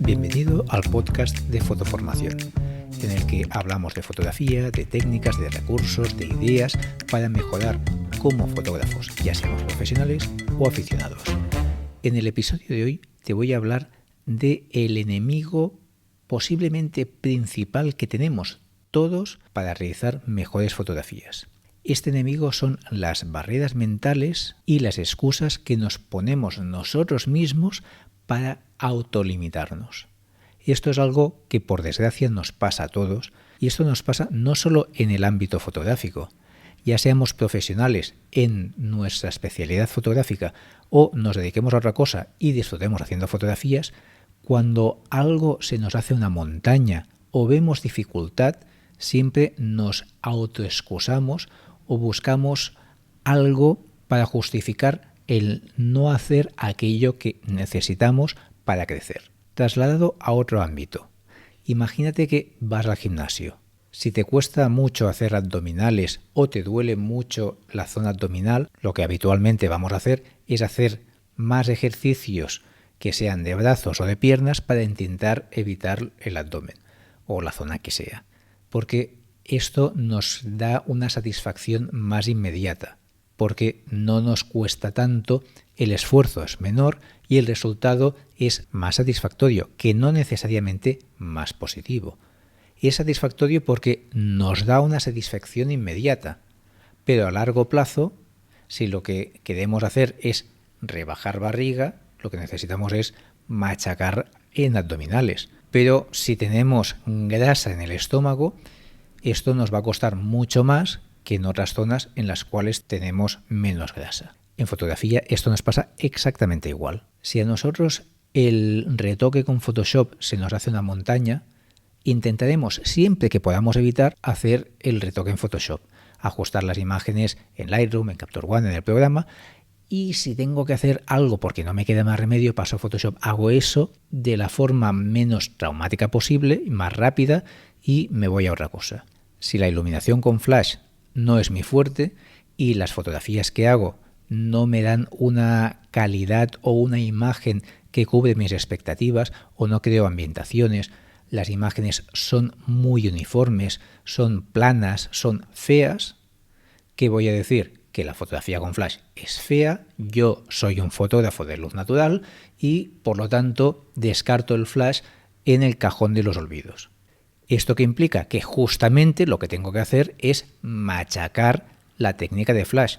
Bienvenido al podcast de Fotoformación, en el que hablamos de fotografía, de técnicas, de recursos, de ideas para mejorar como fotógrafos, ya seamos profesionales o aficionados. En el episodio de hoy te voy a hablar de el enemigo posiblemente principal que tenemos todos para realizar mejores fotografías. Este enemigo son las barreras mentales y las excusas que nos ponemos nosotros mismos para autolimitarnos. Esto es algo que por desgracia nos pasa a todos, y esto nos pasa no solo en el ámbito fotográfico, ya seamos profesionales en nuestra especialidad fotográfica o nos dediquemos a otra cosa y disfrutemos haciendo fotografías. Cuando algo se nos hace una montaña o vemos dificultad, siempre nos autoexcusamos o buscamos algo para justificar el no hacer aquello que necesitamos para crecer. Trasladado a otro ámbito, imagínate que vas al gimnasio. Si te cuesta mucho hacer abdominales o te duele mucho la zona abdominal, lo que habitualmente vamos a hacer es hacer más ejercicios que sean de brazos o de piernas para intentar evitar el abdomen o la zona que sea, porque esto nos da una satisfacción más inmediata, porque no nos cuesta tanto, el esfuerzo es menor y el resultado es más satisfactorio, que no necesariamente más positivo. Es satisfactorio porque nos da una satisfacción inmediata, pero a largo plazo, si lo que queremos hacer es rebajar barriga, lo que necesitamos es machacar en abdominales. Pero si tenemos grasa en el estómago, esto nos va a costar mucho más que en otras zonas en las cuales tenemos menos grasa. En fotografía esto nos pasa exactamente igual. Si a nosotros el retoque con Photoshop se nos hace una montaña, intentaremos siempre que podamos evitar hacer el retoque en Photoshop, ajustar las imágenes en Lightroom, en Capture One, en el programa, y si tengo que hacer algo porque no me queda más remedio, paso a Photoshop, hago eso de la forma menos traumática posible, más rápida, y me voy a otra cosa. Si la iluminación con flash no es mi fuerte y las fotografías que hago no me dan una calidad o una imagen que cubre mis expectativas o no creo ambientaciones, las imágenes son muy uniformes, son planas, son feas, ¿qué voy a decir? Que la fotografía con flash es fea, yo soy un fotógrafo de luz natural y por lo tanto descarto el flash en el cajón de los olvidos. ¿Esto qué implica? Que justamente lo que tengo que hacer es machacar la técnica de flash,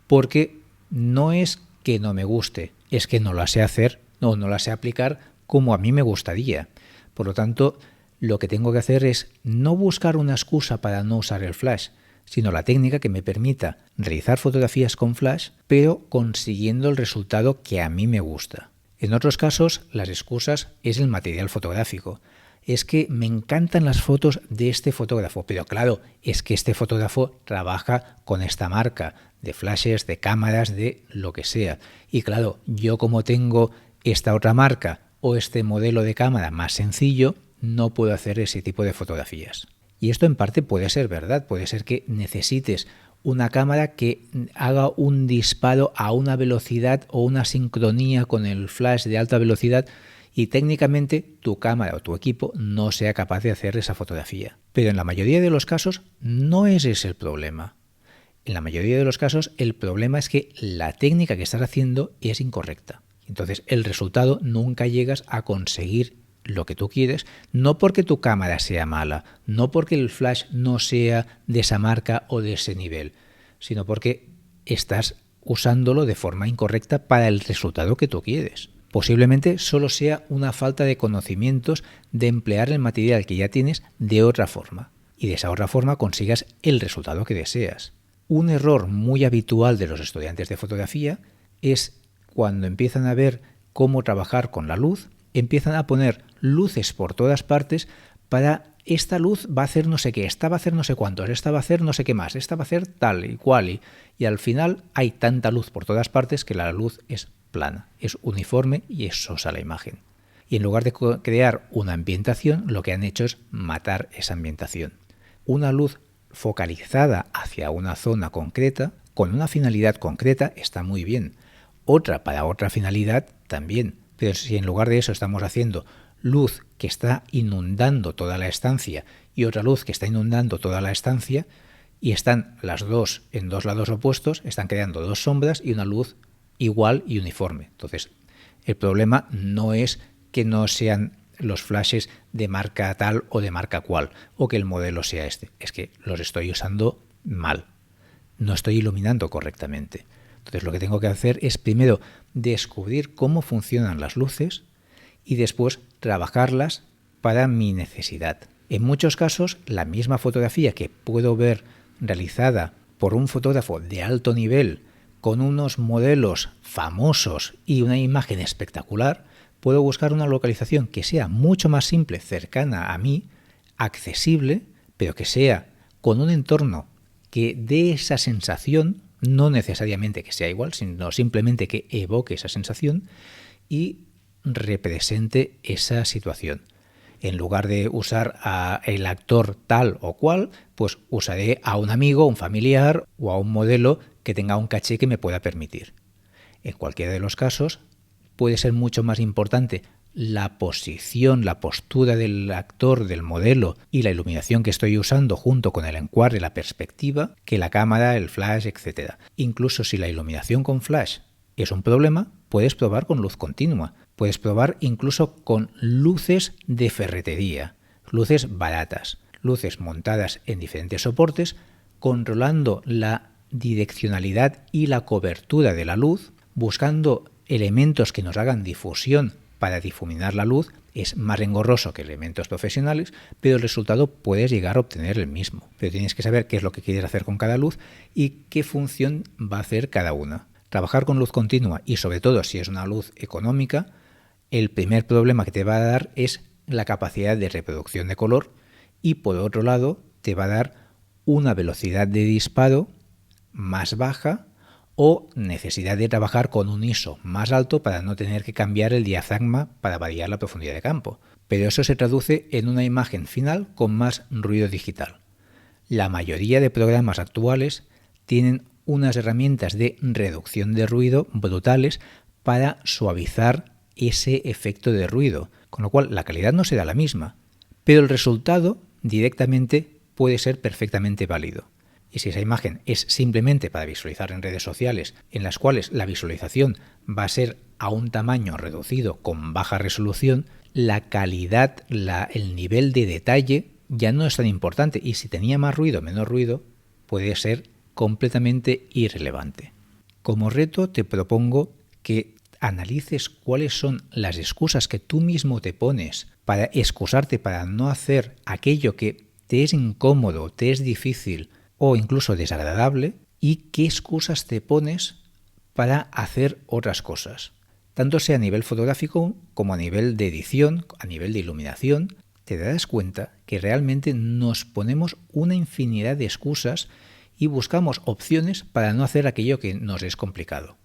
porque no es que no me guste, es que no la sé hacer o no la sé aplicar como a mí me gustaría. Por lo tanto, lo que tengo que hacer es no buscar una excusa para no usar el flash, sino la técnica que me permita realizar fotografías con flash, pero consiguiendo el resultado que a mí me gusta. En otros casos, las excusas es el material fotográfico. Es que me encantan las fotos de este fotógrafo, pero claro, es que este fotógrafo trabaja con esta marca de flashes, de cámaras, de lo que sea. Y claro, yo como tengo esta otra marca o este modelo de cámara más sencillo, no puedo hacer ese tipo de fotografías. Y esto en parte puede ser verdad, puede ser que necesites una cámara que haga un disparo a una velocidad o una sincronía con el flash de alta velocidad y técnicamente tu cámara o tu equipo no sea capaz de hacer esa fotografía. Pero en la mayoría de los casos no es ese el problema. En la mayoría de los casos el problema es que la técnica que estás haciendo es incorrecta. Entonces el resultado nunca llegas a conseguir lo que tú quieres, no porque tu cámara sea mala, no porque el flash no sea de esa marca o de ese nivel, sino porque estás usándolo de forma incorrecta para el resultado que tú quieres. Posiblemente solo sea una falta de conocimientos de emplear el material que ya tienes de otra forma y de esa otra forma consigas el resultado que deseas. Un error muy habitual de los estudiantes de fotografía es cuando empiezan a ver cómo trabajar con la luz, empiezan a poner luces por todas partes para esta luz va a hacer no sé qué, esta va a hacer no sé cuántos, esta va a hacer no sé qué más, esta va a hacer tal y cual y al final hay tanta luz por todas partes que la luz es plana, es uniforme y es sosa la imagen. Y en lugar de crear una ambientación, lo que han hecho es matar esa ambientación. Una luz focalizada hacia una zona concreta, con una finalidad concreta, está muy bien. Otra para otra finalidad también. Pero si en lugar de eso estamos haciendo luz que está inundando toda la estancia y otra luz que está inundando toda la estancia, y están las dos en dos lados opuestos, están creando dos sombras y una luz igual y uniforme. Entonces, el problema no es que no sean los flashes de marca tal o de marca cual, o que el modelo sea este, es que los estoy usando mal, no estoy iluminando correctamente. Entonces, lo que tengo que hacer es primero descubrir cómo funcionan las luces y después trabajarlas para mi necesidad. En muchos casos, la misma fotografía que puedo ver realizada por un fotógrafo de alto nivel con unos modelos famosos y una imagen espectacular, puedo buscar una localización que sea mucho más simple, cercana a mí, accesible, pero que sea con un entorno que dé esa sensación, no necesariamente que sea igual, sino simplemente que evoque esa sensación y represente esa situación. En lugar de usar a el actor tal o cual, pues usaré a un amigo, un familiar o a un modelo que tenga un caché que me pueda permitir. En cualquiera de los casos, puede ser mucho más importante la posición, la postura del actor, del modelo y la iluminación que estoy usando junto con el encuadre, la perspectiva, que la cámara, el flash, etc. Incluso si la iluminación con flash es un problema, puedes probar con luz continua. Puedes probar incluso con luces de ferretería, luces baratas, luces montadas en diferentes soportes, controlando la direccionalidad y la cobertura de la luz, buscando elementos que nos hagan difusión para difuminar la luz. Es más engorroso que elementos profesionales, pero el resultado puedes llegar a obtener el mismo. Pero tienes que saber qué es lo que quieres hacer con cada luz y qué función va a hacer cada una. Trabajar con luz continua y sobre todo si es una luz económica, el primer problema que te va a dar es la capacidad de reproducción de color y por otro lado te va a dar una velocidad de disparo más baja o necesidad de trabajar con un ISO más alto para no tener que cambiar el diafragma para variar la profundidad de campo. Pero eso se traduce en una imagen final con más ruido digital. La mayoría de programas actuales tienen unas herramientas de reducción de ruido brutales para suavizar ese efecto de ruido, con lo cual la calidad no será la misma, pero el resultado directamente puede ser perfectamente válido. Y si esa imagen es simplemente para visualizar en redes sociales, en las cuales la visualización va a ser a un tamaño reducido con baja resolución, la calidad, el nivel de detalle ya no es tan importante, y si tenía más ruido o menos ruido puede ser completamente irrelevante. Como reto te propongo que analices cuáles son las excusas que tú mismo te pones para excusarte para no hacer aquello que te es incómodo, te es difícil o incluso desagradable, y qué excusas te pones para hacer otras cosas. Tanto sea a nivel fotográfico como a nivel de edición, a nivel de iluminación, te darás cuenta que realmente nos ponemos una infinidad de excusas y buscamos opciones para no hacer aquello que nos es complicado.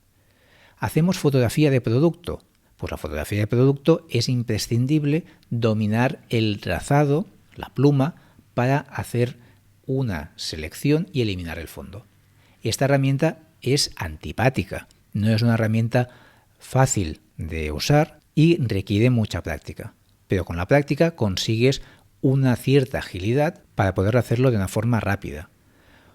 ¿Hacemos fotografía de producto? Pues la fotografía de producto es imprescindible dominar el trazado, la pluma, para hacer una selección y eliminar el fondo. Esta herramienta es antipática, no es una herramienta fácil de usar y requiere mucha práctica. Pero con la práctica consigues una cierta agilidad para poder hacerlo de una forma rápida.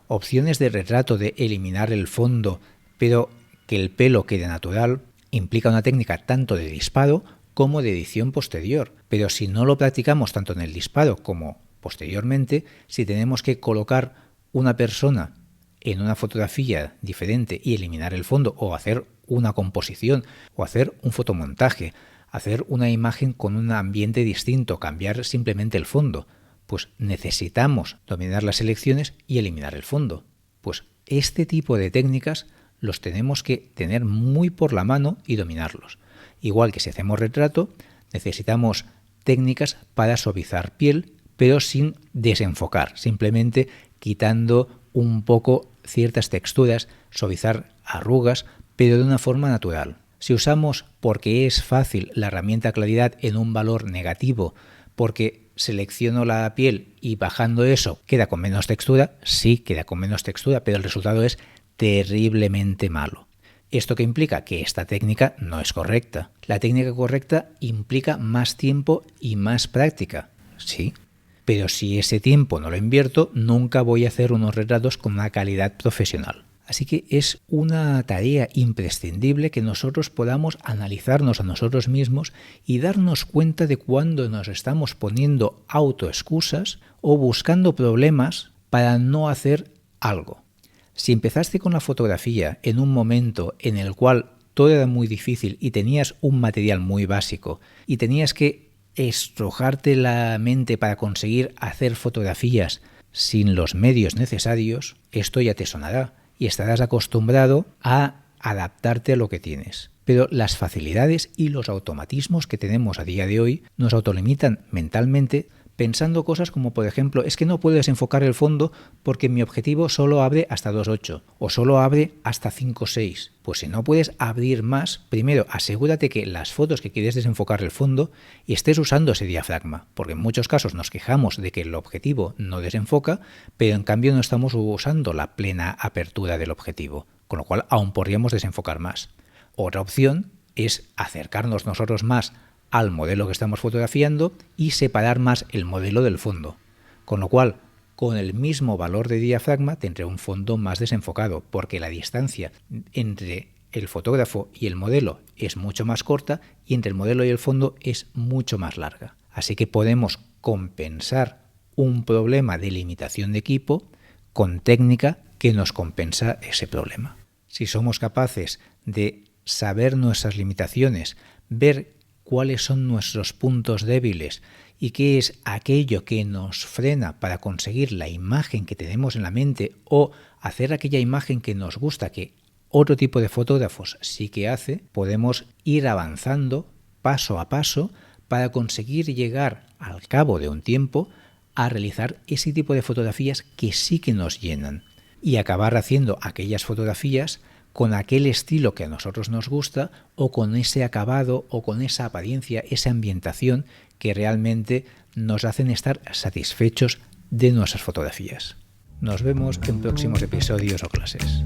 Opciones de retrato de eliminar el fondo, pero que el pelo quede natural, implica una técnica tanto de disparo como de edición posterior. Pero si no lo practicamos tanto en el disparo como posteriormente, si tenemos que colocar una persona en una fotografía diferente y eliminar el fondo, o hacer una composición, o hacer un fotomontaje, hacer una imagen con un ambiente distinto, cambiar simplemente el fondo, pues necesitamos dominar las selecciones y eliminar el fondo. Pues este tipo de técnicas los tenemos que tener muy por la mano y dominarlos. Igual que si hacemos retrato, necesitamos técnicas para suavizar piel, pero sin desenfocar, simplemente quitando un poco ciertas texturas, suavizar arrugas, pero de una forma natural. Si usamos, porque es fácil, la herramienta claridad en un valor negativo, porque selecciono la piel y bajando eso queda con menos textura, sí queda con menos textura, pero el resultado es terriblemente malo. ¿Esto qué implica? Que esta técnica no es correcta. La técnica correcta implica más tiempo y más práctica. Sí, pero si ese tiempo no lo invierto, nunca voy a hacer unos retratos con una calidad profesional. Así que es una tarea imprescindible que nosotros podamos analizarnos a nosotros mismos y darnos cuenta de cuándo nos estamos poniendo autoexcusas o buscando problemas para no hacer algo. Si empezaste con la fotografía en un momento en el cual todo era muy difícil y tenías un material muy básico y tenías que estrujarte la mente para conseguir hacer fotografías sin los medios necesarios, esto ya te sonará y estarás acostumbrado a adaptarte a lo que tienes. Pero las facilidades y los automatismos que tenemos a día de hoy nos autolimitan mentalmente pensando cosas como, por ejemplo, es que no puedo desenfocar el fondo porque mi objetivo solo abre hasta 2.8 o solo abre hasta 5.6. Pues si no puedes abrir más, primero asegúrate que las fotos que quieres desenfocar el fondo estés usando ese diafragma, porque en muchos casos nos quejamos de que el objetivo no desenfoca, pero en cambio no estamos usando la plena apertura del objetivo, con lo cual aún podríamos desenfocar más. Otra opción es acercarnos nosotros más al modelo que estamos fotografiando y separar más el modelo del fondo. Con lo cual, con el mismo valor de diafragma tendré un fondo más desenfocado, porque la distancia entre el fotógrafo y el modelo es mucho más corta y entre el modelo y el fondo es mucho más larga. Así que podemos compensar un problema de limitación de equipo con técnica que nos compensa ese problema. Si somos capaces de saber nuestras limitaciones, ver cuáles son nuestros puntos débiles y qué es aquello que nos frena para conseguir la imagen que tenemos en la mente o hacer aquella imagen que nos gusta, que otro tipo de fotógrafos sí que hace, podemos ir avanzando paso a paso para conseguir llegar al cabo de un tiempo a realizar ese tipo de fotografías que sí que nos llenan y acabar haciendo aquellas fotografías con aquel estilo que a nosotros nos gusta o con ese acabado o con esa apariencia, esa ambientación que realmente nos hacen estar satisfechos de nuestras fotografías. Nos vemos en próximos episodios o clases.